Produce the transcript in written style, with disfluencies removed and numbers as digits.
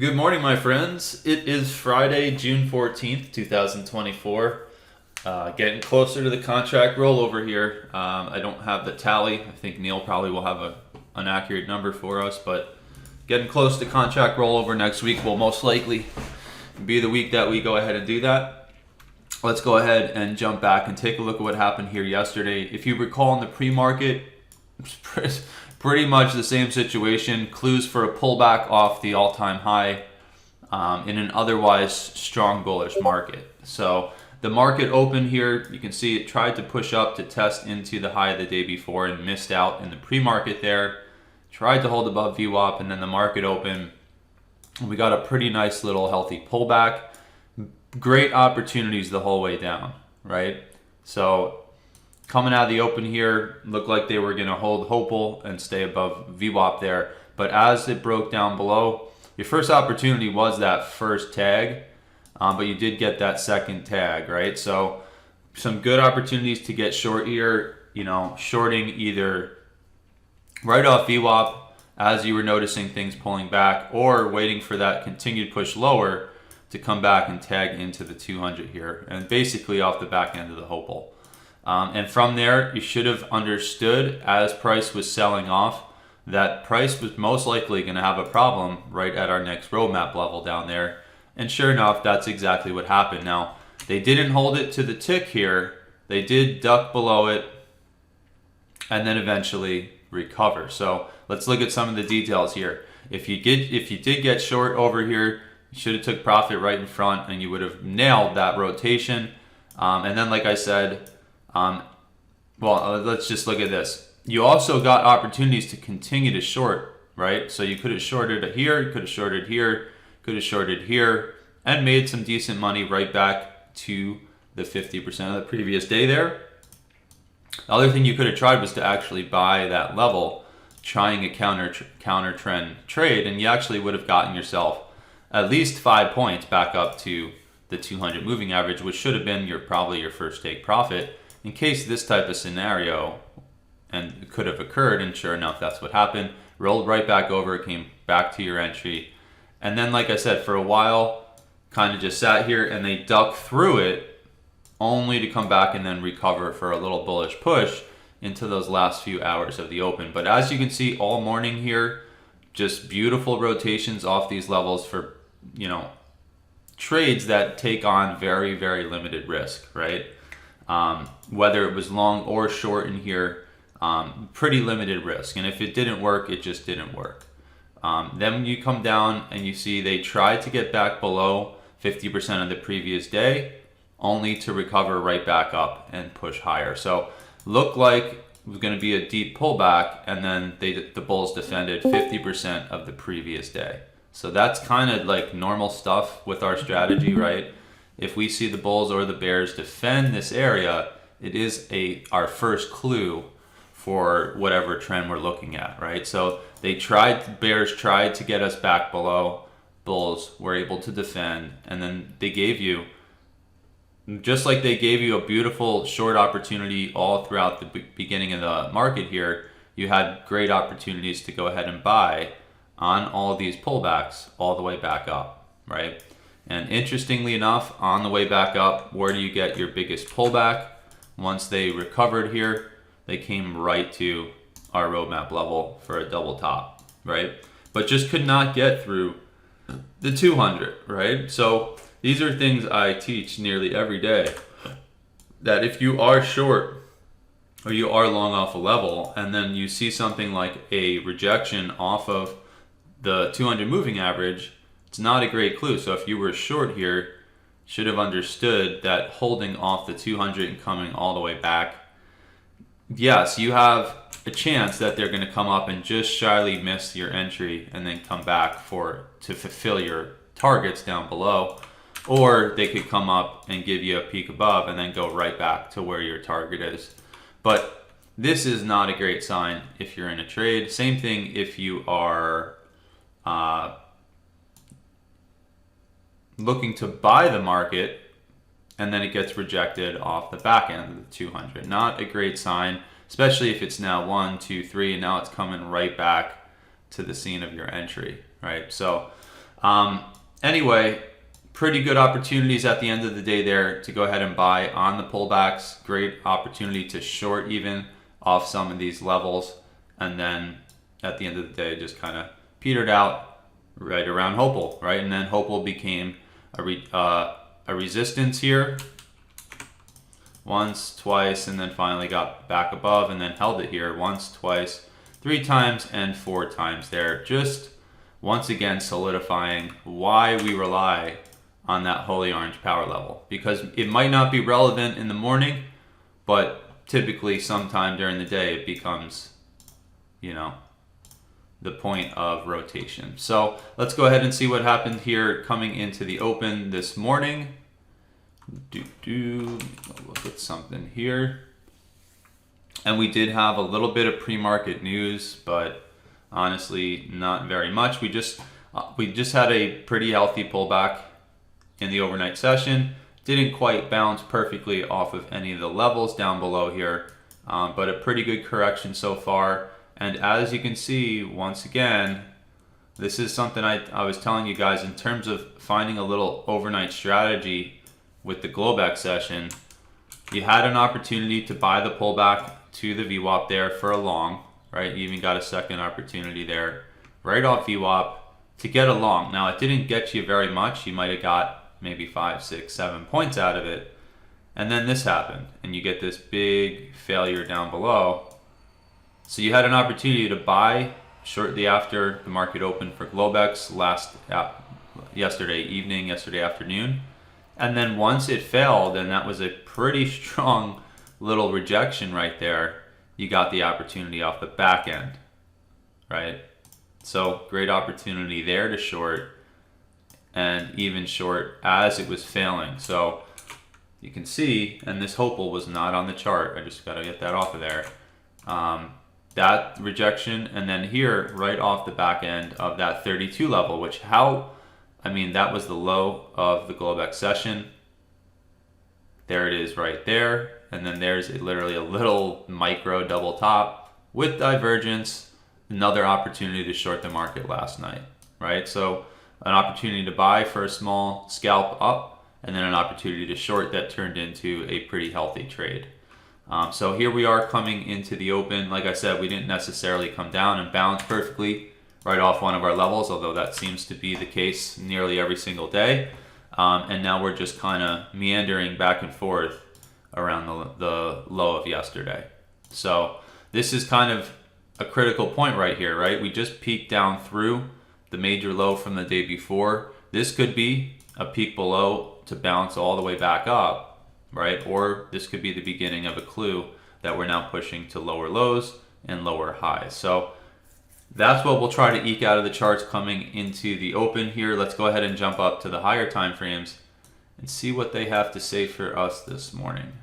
Good morning, my friends. It is Friday, June 14th, 2024. Getting closer to the contract rollover here. I don't have the tally. I think Neil probably will have an accurate number for us, but getting close to contract rollover next week will most likely be the week that we go ahead and do that. Let's go ahead and jump back and take a look at what happened here yesterday. If you recall in the pre-market, pretty much the same situation. Clues for a pullback off the all-time high in an otherwise strong bullish market. So the market opened here. You can see it tried to push up to test into the high of the day before and missed out in the pre-market there. Tried to hold above VWAP, and then the market opened. We got a pretty nice little healthy pullback. Great opportunities the whole way down, right? So coming out of the open here, looked like they were going to hold hopeful and stay above VWAP there. But as it broke down below, your first opportunity was that first tag, but you did get that second tag, right? So some good opportunities to get short here, shorting either right off VWAP as you were noticing things pulling back, or waiting for that continued push lower to come back and tag into the 200 here, and basically off the back end of the hopeful. And from there, you should have understood as price was selling off that price was most likely going to have a problem right at our next roadmap level down there. And sure enough, that's exactly what happened. Now, they didn't hold it to the tick here. They did duck below it and then eventually recover. So let's look at some of the details here. If you did get short over here, you should have took profit right in front and you would have nailed that rotation. And then, like I said, let's just look at this. You also got opportunities to continue to short, right? So you could have shorted here, you could have shorted here, could have shorted here, and made some decent money right back to the 50% of the previous day there. The other thing you could have tried was to actually buy that level, trying a counter trend trade, and you actually would have gotten yourself at least 5 points back up to the 200 moving average, which should have been probably your first take profit in case this type of scenario and could have occurred. And sure enough, that's what happened. Rolled right back over, came back to your entry, and then, like I said, for a while kind of just sat here and they ducked through it only to come back and then recover for a little bullish push into those last few hours of the open. But as you can see all morning here, just beautiful rotations off these levels for trades that take on very, very limited risk, right? Whether it was long or short in here, pretty limited risk. And if it didn't work, it just didn't work. Then you come down and you see they tried to get back below 50% of the previous day, only to recover right back up and push higher. So looked like it was going to be a deep pullback, and then the bulls defended 50% of the previous day. So that's kind of like normal stuff with our strategy, right? If we see the bulls or the bears defend this area, it is our first clue for whatever trend we're looking at, right? So bears tried to get us back below, bulls were able to defend, and then they gave you, just like they gave you a beautiful short opportunity all throughout the beginning of the market here, you had great opportunities to go ahead and buy on all these pullbacks all the way back up, right? And interestingly enough, on the way back up, where do you get your biggest pullback? Once they recovered here, they came right to our roadmap level for a double top, right? But just could not get through the 200, right? So these are things I teach nearly every day, that if you are short or you are long off a level, and then you see something like a rejection off of the 200 moving average, it's not a great clue. So if you were short here, should have understood that holding off the 200 and coming all the way back, yes, you have a chance that they're going to come up and just shyly miss your entry and then come back to fulfill your targets down below. Or they could come up and give you a peak above and then go right back to where your target is. But this is not a great sign if you're in a trade. Same thing if you are looking to buy the market and then it gets rejected off the back end of the 200. Not a great sign, especially if it's now 1, 2, 3, and now it's coming right back to the scene of your entry, right? So Anyway, pretty good opportunities at the end of the day there to go ahead and buy on the pullbacks. Great opportunity to short even off some of these levels. And then at the end of the day, just kind of petered out right around Hopel, right? And then Hopel became a resistance here once, twice, and then finally got back above and then held it here once, twice, 3 times, and 4 times there. Just once again solidifying why we rely on that holy orange power level, because it might not be relevant in the morning, but typically sometime during the day it becomes, you know, the point of rotation. So let's go ahead and see what happened here coming into the open this morning. Look at something here. And we did have a little bit of pre-market news, but honestly not very much. We just had a pretty healthy pullback in the overnight session. Didn't quite bounce perfectly off of any of the levels down below here, but a pretty good correction so far. And as you can see, once again, this is something I was telling you guys in terms of finding a little overnight strategy with the Globex session. You had an opportunity to buy the pullback to the VWAP there for a long, right? You even got a second opportunity there right off VWAP to get a long. Now, it didn't get you very much. You might have got maybe 5, 6, 7 points out of it. And then this happened, and you get this big failure down below. So you had an opportunity to buy shortly after the market opened for Globex yesterday evening, yesterday afternoon. And then once it failed, and that was a pretty strong little rejection right there, you got the opportunity off the back end, right? So great opportunity there to short, and even short as it was failing. So you can see, and this Hopel was not on the chart. I just got to get that off of there. That rejection, and then here right off the back end of that 32 level, that was the low of the Globex session. There it is right there. And then there's literally a little micro double top with divergence. Another opportunity to short the market last night, right? So an opportunity to buy for a small scalp up, and then an opportunity to short that turned into a pretty healthy trade. So here we are coming into the open. Like I said, we didn't necessarily come down and bounce perfectly right off one of our levels, although that seems to be the case nearly every single day. And now we're just kind of meandering back and forth around the low of yesterday. So this is kind of a critical point right here, right? We just peaked down through the major low from the day before. This could be a peak below to bounce all the way back up, right? Or this could be the beginning of a clue that we're now pushing to lower lows and lower highs. So that's what we'll try to eke out of the charts coming into the open here. Let's go ahead and jump up to the higher time frames and see what they have to say for us this morning.